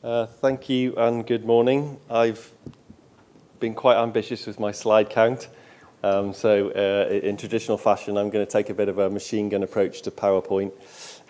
Thank you and good morning. I've been quite ambitious with my slide count. In traditional fashion, I'm going to take a bit of a machine gun approach to PowerPoint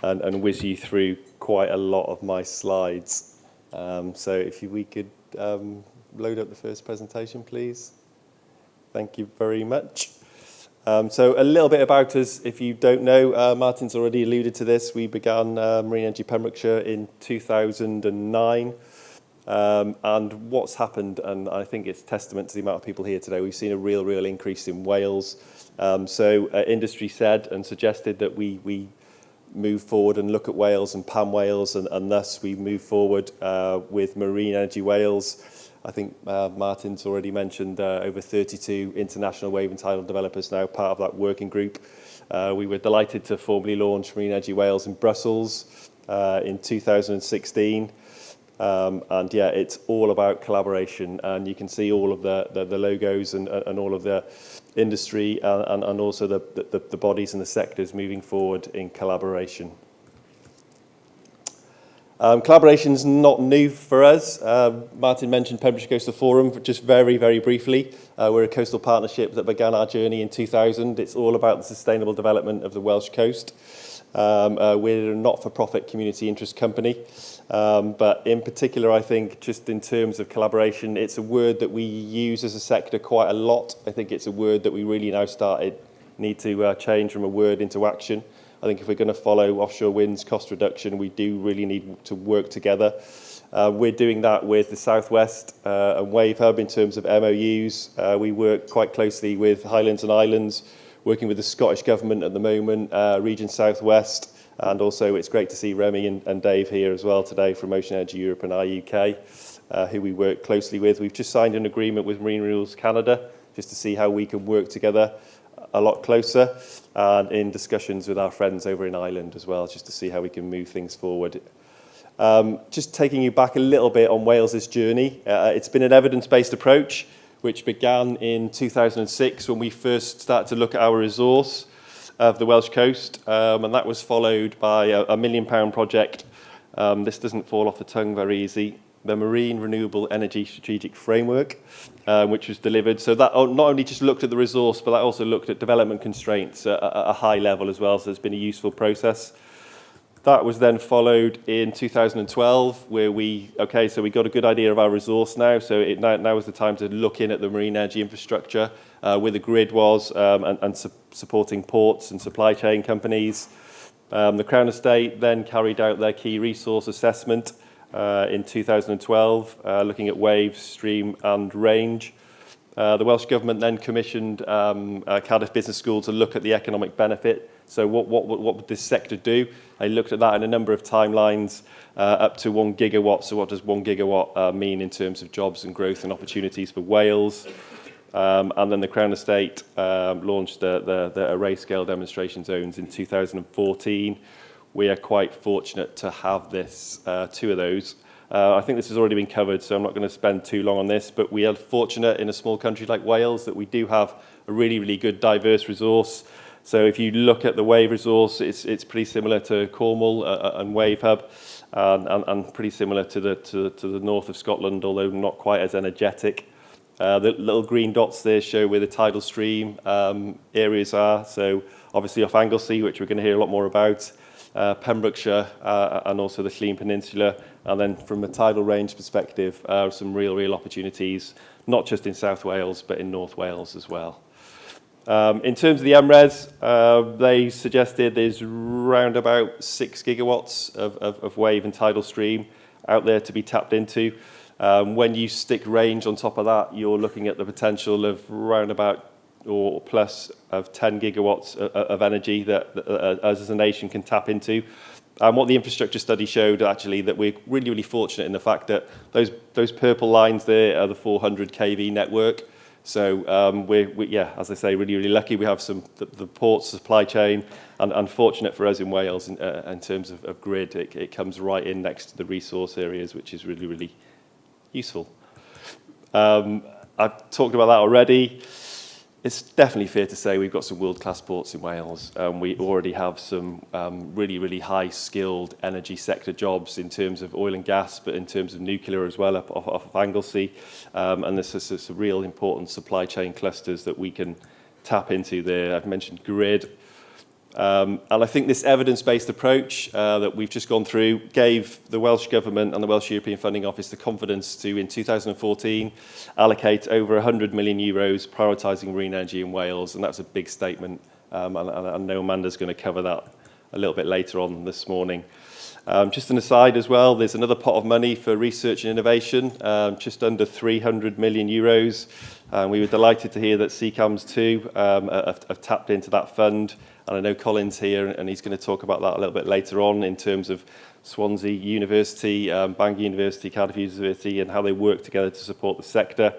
and whiz you through quite a lot of my slides. If we could load up the first presentation, please. Thank you very much. So a little bit about us, if you don't know, Martin's already alluded to this. We began Marine Energy Pembrokeshire in 2009. And what's happened, and I think it's testament to the amount of people here today, we've seen a real increase in Wales. Industry said and suggested that we move forward and look at Wales and Pan Wales, and thus we move forward with Marine Energy Wales. I think Martin's already mentioned over 32 international wave and tidal developers now part of that working group. We were delighted to formally launch Marine Energy Wales in Brussels in 2016. It's all about collaboration, and you can see all of the logos and all of the industry and also the bodies and the sectors moving forward in collaboration. Collaboration's not new for us. Martin mentioned Pembrokeshire Coastal Forum, just very briefly. We're a coastal partnership that began our journey in 2000. It's all about the sustainable development of the Welsh coast. We're a not-for-profit community interest company, but in particular, I think, just in terms of collaboration, it's a word that we use as a sector quite a lot. I think it's a word that we really now need to change from a word into action. I think if we're going to follow offshore wind's cost reduction, we do really need to work together. We're doing that with the South West and Wave Hub in terms of MOUs. We work quite closely with Highlands and Islands, working with the Scottish Government at the moment, Region South West, and also it's great to see Remy and Dave here as well today from Ocean Energy Europe and IUK, who we work closely with. We've just signed an agreement with Marine Renewals Canada just to see how we can work together a lot closer, and in discussions with our friends over in Ireland as well, just to see how we can move things forward. Just taking you back a little bit on Wales's journey, it's been an evidence-based approach which began in 2006 when we first started to look at our resource of the Welsh coast, and that was followed by a £1 million project. This doesn't fall off the tongue very easy. The Marine Renewable Energy Strategic Framework, which was delivered. So that not only just looked at the resource, but that also looked at development constraints at a high level as well. So it's been a useful process. That was then followed in 2012, where we got a good idea of our resource now. So now was the time to look in at the marine energy infrastructure, where the grid was, and supporting ports and supply chain companies. The Crown Estate then carried out their key resource assessment in 2012, looking at wave, stream and range. The Welsh Government then commissioned Cardiff Business School to look at the economic benefit. So what would this sector do? They looked at that in a number of timelines, up to 1 gigawatt. So what does 1 gigawatt mean in terms of jobs and growth and opportunities for Wales? And then the Crown Estate launched the array scale demonstration zones in 2014. We are quite fortunate to have two of those. I think this has already been covered, so I'm not going to spend too long on this, but we are fortunate in a small country like Wales that we do have a really good diverse resource. So if you look at the wave resource, it's pretty similar to Cornwall and Wave Hub, and pretty similar to the north of Scotland, although not quite as energetic. The little green dots there show where the tidal stream areas are. So obviously off Anglesey, which we're going to hear a lot more about, Pembrokeshire, and also the Llŷn Peninsula. And then from a tidal range perspective, some real opportunities, not just in South Wales, but in North Wales as well. In terms of the MRES, they suggested there's around about 6 gigawatts of wave and tidal stream out there to be tapped into. When you stick range on top of that, you're looking at the potential of around about or plus of 10 gigawatts of energy that us as a nation can tap into. And what the infrastructure study showed, actually, that we're really fortunate in the fact that those purple lines there are the 400 kV network. So we're as I say, really lucky. We have the port supply chain, and unfortunate for us in Wales in terms of grid, it comes right in next to the resource areas, which is really useful. I've talked about that already. It's definitely fair to say we've got some world-class ports in Wales. We already have some really, really high-skilled energy sector jobs in terms of oil and gas, but in terms of nuclear as well, off of Anglesey. And there's some real important supply chain clusters that we can tap into there. I've mentioned grid. And I think this evidence-based approach that we've just gone through gave the Welsh Government and the Welsh European Funding Office the confidence to, in 2014, allocate over 100 million euros prioritising marine energy in Wales, and that's a big statement, and I know Amanda's going to cover that a little bit later on this morning. Just an aside as well, there's another pot of money for research and innovation, just under 300 million euros. We were delighted to hear that CCAMS 2 have tapped into that fund. And I know Colin's here, and he's going to talk about that a little bit later on in terms of Swansea University, Bangor University, Cardiff University, and how they work together to support the sector.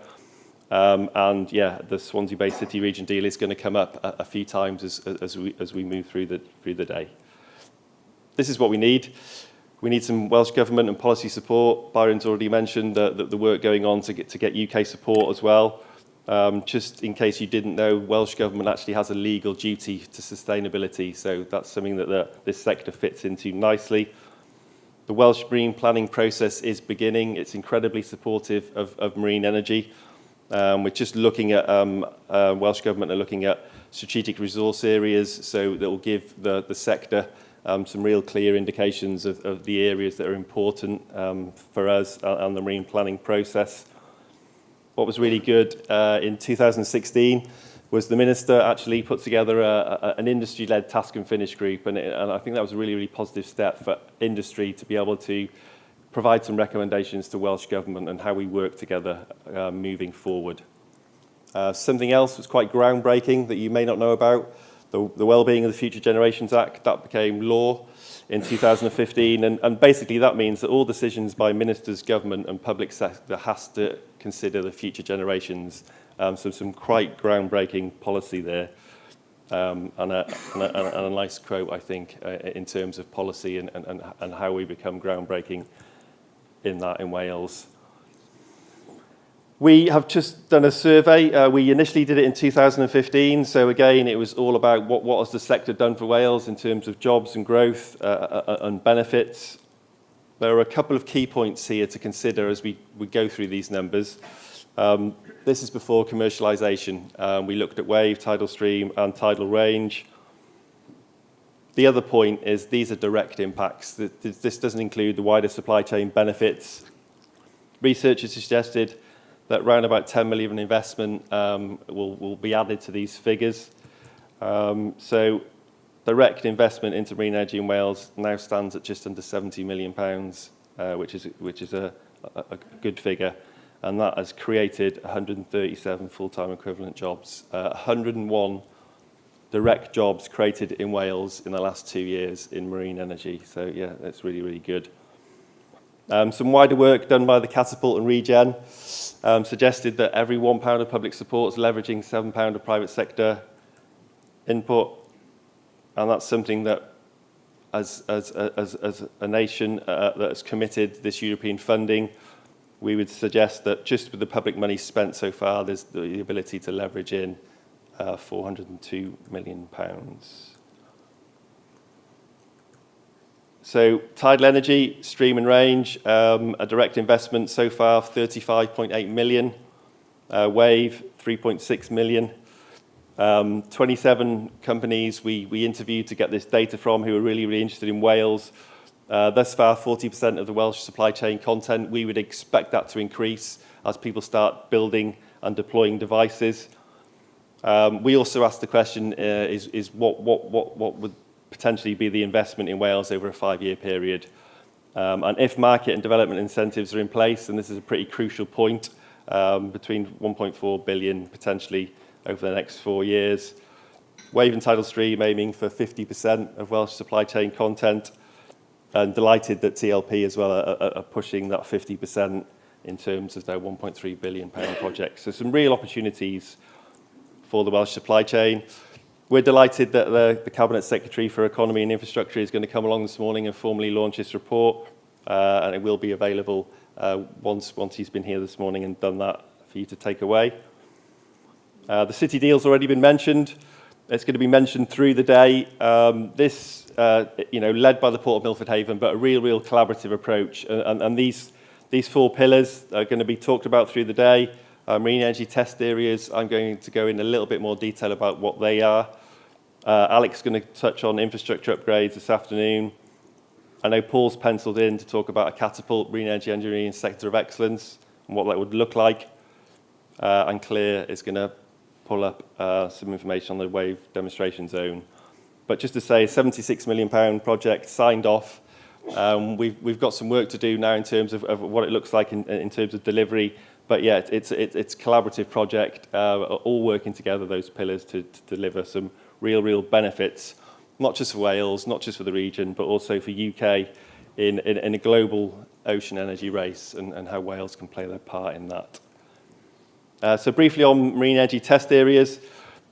And yeah, the Swansea-based City Region deal is going to come up a few times as we move through the day. This is what we need. We need some Welsh Government and policy support. Byron's already mentioned the work going on to get UK support as well. Just in case you didn't know, Welsh Government actually has a legal duty to sustainability, so that's something that this sector fits into nicely. The Welsh marine planning process is beginning. It's incredibly supportive of marine energy. We're just looking at, Welsh Government are looking at strategic resource areas, so that will give the sector some real clear indications of the areas that are important for us and the marine planning process. What was really good in 2016 was the Minister actually put together an industry-led task and finish group, and I think that was a really, really positive step for industry to be able to provide some recommendations to Welsh Government and how we work together moving forward. Something else was quite groundbreaking that you may not know about, the Wellbeing of the Future Generations Act, that became law in 2015, and basically that means that all decisions by ministers, government and public sector has to consider the future generations. So some quite groundbreaking policy there, and a nice quote, I think, in terms of policy and how we become groundbreaking in that in Wales. We have just done a survey. We initially did it in 2015. So again, it was all about what has the sector done for Wales in terms of jobs and growth and benefits. There are a couple of key points here to consider as we go through these numbers. This is before commercialisation. We looked at wave, tidal stream and tidal range. The other point is these are direct impacts. This doesn't include the wider supply chain benefits. Researchers suggested that around about 10 million in investment will be added to these figures. So direct investment into marine energy in Wales now stands at just under £70 million, which is a good figure. And that has created 137 full-time equivalent jobs, 101 direct jobs created in Wales in the last 2 years in marine energy. So yeah, that's really, really good. Some wider work done by the Catapult and Regen suggested that every £1 of public support is leveraging £7 of private sector input, and that's something that, as a nation that has committed this European funding, we would suggest that just with the public money spent so far, there's the ability to leverage in £402 million. So tidal energy, stream and range, a direct investment so far, 35.8 million. Wave, 3.6 million. 27 companies we interviewed to get this data from who are really, really interested in Wales. Thus far, 40% of the Welsh supply chain content. We would expect that to increase as people start building and deploying devices. We also asked the question, is what would potentially be the investment in Wales over a 5-year period? And if market and development incentives are in place, and this is a pretty crucial point, between 1.4 billion potentially over the next 4 years. Wave and tidal stream aiming for 50% of Welsh supply chain content, and delighted that TLP as well are pushing that 50% in terms of their £1.3 billion project. So some real opportunities for the Welsh supply chain. We're delighted that the Cabinet Secretary for Economy and Infrastructure is going to come along this morning and formally launch this report, and it will be available once he's been here this morning and done that for you to take away. The city deal's already been mentioned. It's going to be mentioned through the day. This, led by the Port of Milford Haven, but a real collaborative approach. And these four pillars are going to be talked about through the day. Marine energy test areas, I'm going to go in a little bit more detail about what they are. Alex is going to touch on infrastructure upgrades this afternoon. I know Paul's penciled in to talk about a catapult marine energy engineering sector of excellence and what that would look like. And Claire is going to pull up some information on the wave demonstration zone. But just to say, £76 million project signed off. We've got some work to do now in terms of what it looks like in terms of delivery. But yeah, it's a collaborative project, all working together, those pillars, to deliver some real benefits, not just for Wales, not just for the region, but also for UK in a global ocean energy race and how Wales can play their part in that. So briefly on marine energy test areas,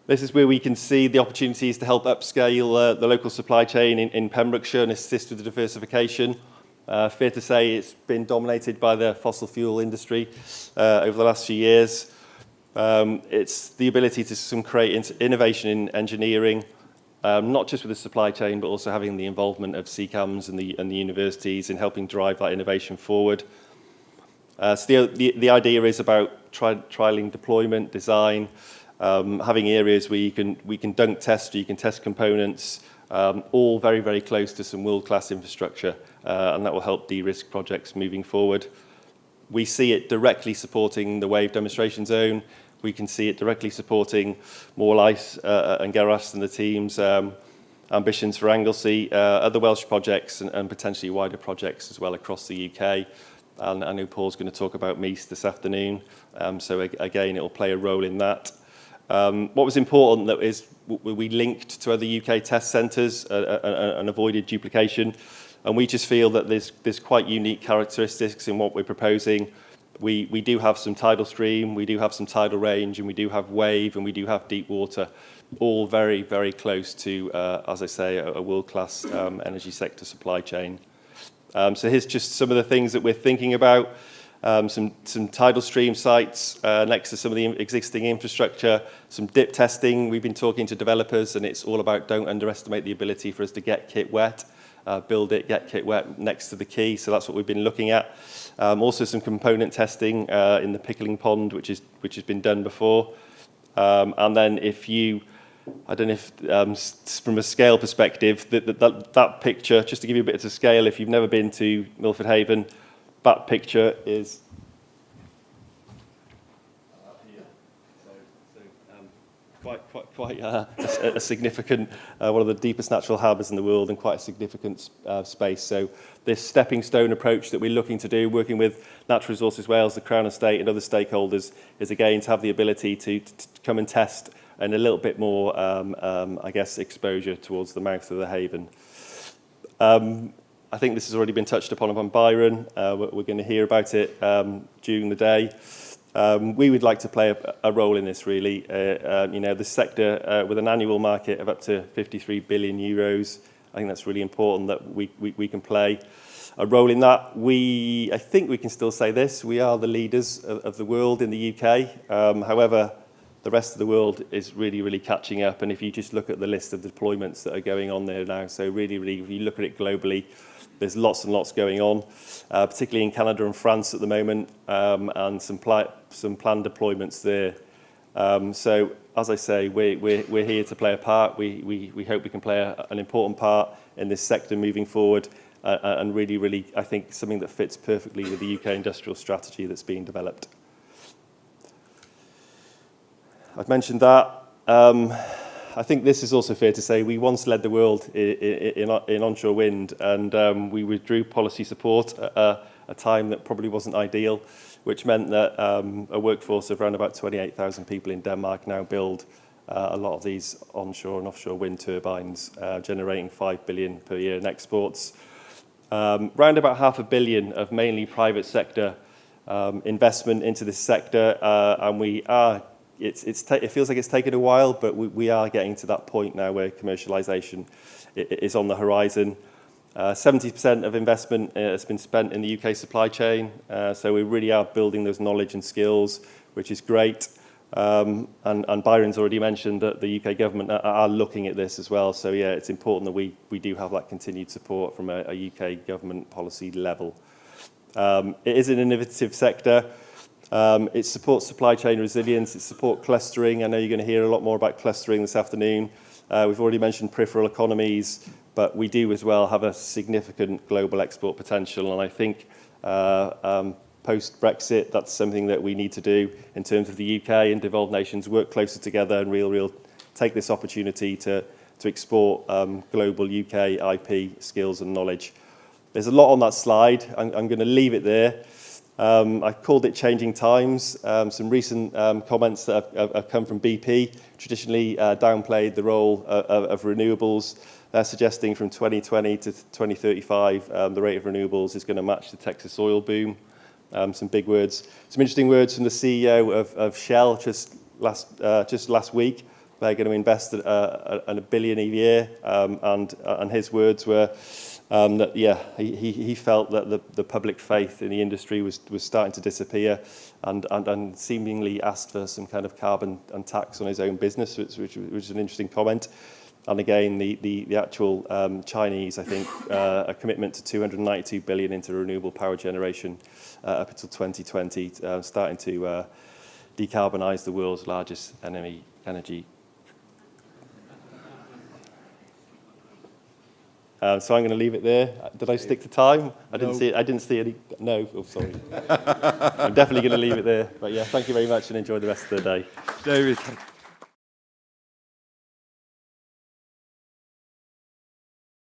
this is where we can see the opportunities to help upscale the local supply chain in Pembrokeshire and assist with the diversification. Fair to say it's been dominated by the fossil fuel industry over the last few years. It's the ability to create innovation in engineering, not just with the supply chain, but also having the involvement of CCAMS and the universities in helping drive that innovation forward. So the idea is about trialing deployment, design, having areas where we can dunk test, where you can test components, all very close to some world-class infrastructure, and that will help de-risk projects moving forward. We see it directly supporting the wave demonstration zone. We can see it directly supporting Morlais and Geras and the team's ambitions for Anglesey, other Welsh projects and potentially wider projects as well across the UK. And I know Paul's going to talk about Meath this afternoon, so again, it will play a role in that. What was important that is we linked to other UK test centres and avoided duplication, and we just feel that there's quite unique characteristics in what we're proposing. We do have some tidal stream, we do have some tidal range, and we do have wave, and we do have deep water, all very close to, as I say, a world-class energy sector supply chain. So here's just some of the things that we're thinking about. Some tidal stream sites next to some of the existing infrastructure, some dip testing. We've been talking to developers, and it's all about don't underestimate the ability for us to get kit wet, build it, get kit wet next to the quay. So that's what we've been looking at. Also some component testing in the pickling pond, which has been done before. And then I don't know if from a scale perspective, that picture, just to give you a bit of scale, if you've never been to Milford Haven, that picture is here. So quite a significant, one of the deepest natural harbours in the world, and quite a significant space. So this stepping stone approach that we're looking to do, working with Natural Resources Wales, the Crown Estate and other stakeholders, is again to have the ability to come and test and a little bit more, exposure towards the mouth of the Haven. I think this has already been touched upon by Byron. We're going to hear about it during the day. We would like to play a role in this, really. This sector, with an annual market of up to 53 billion euros, I think that's really important that we can play a role in that. I think we can still say this, we are the leaders of the world in the UK. However, the rest of the world is really catching up. And if you just look at the list of deployments that are going on there now, so really, if you look at it globally, there's lots and lots going on, particularly in Canada and France at the moment, and some planned deployments there. So, as I say, we're here to play a part. We hope we can play an important part in this sector moving forward, and really, I think, something that fits perfectly with the UK industrial strategy that's being developed. I've mentioned that. I think this is also fair to say we once led the world in onshore wind, and we withdrew policy support at a time that probably wasn't ideal, which meant that a workforce of around about 28,000 people in Denmark now build a lot of these onshore and offshore wind turbines, generating 5 billion per year in exports. Round about £500 million of mainly private sector investment into this sector, and it feels like it's taken a while, but we are getting to that point now where commercialisation is on the horizon. 70% of investment has been spent in the UK supply chain, so we really are building those knowledge and skills, which is great. And Byron's already mentioned that the UK government are looking at this as well. So yeah, it's important that we do have that continued support from a UK government policy level. It is an innovative sector. It supports supply chain resilience. It supports clustering. I know you're going to hear a lot more about clustering this afternoon. We've already mentioned peripheral economies, but we do as well have a significant global export potential. And I think post-Brexit, that's something that we need to do in terms of the UK and devolved nations work closer together and real take this opportunity to export global UK IP skills and knowledge. There's a lot on that slide. I'm going to leave it there. I called it changing times. Some recent comments that have come from BP traditionally downplayed the role of renewables. They're suggesting from 2020 to 2035, the rate of renewables is going to match the Texas oil boom. Some big words. Some interesting words from the CEO of Shell just last week. They're going to invest $1 billion a year, and his words were that he felt that the public faith in the industry was starting to disappear, and seemingly asked for some kind of carbon and tax on his own business, which was an interesting comment. And again, the actual Chinese, I think, a commitment to 292 billion into renewable power generation up until 2020, starting to decarbonise the world's largest energy. So I'm going to leave it there. Did I stick to time? I didn't see any. No. Oh, sorry. I'm definitely going to leave it there. But yeah, thank you very much and enjoy the rest of the day. David.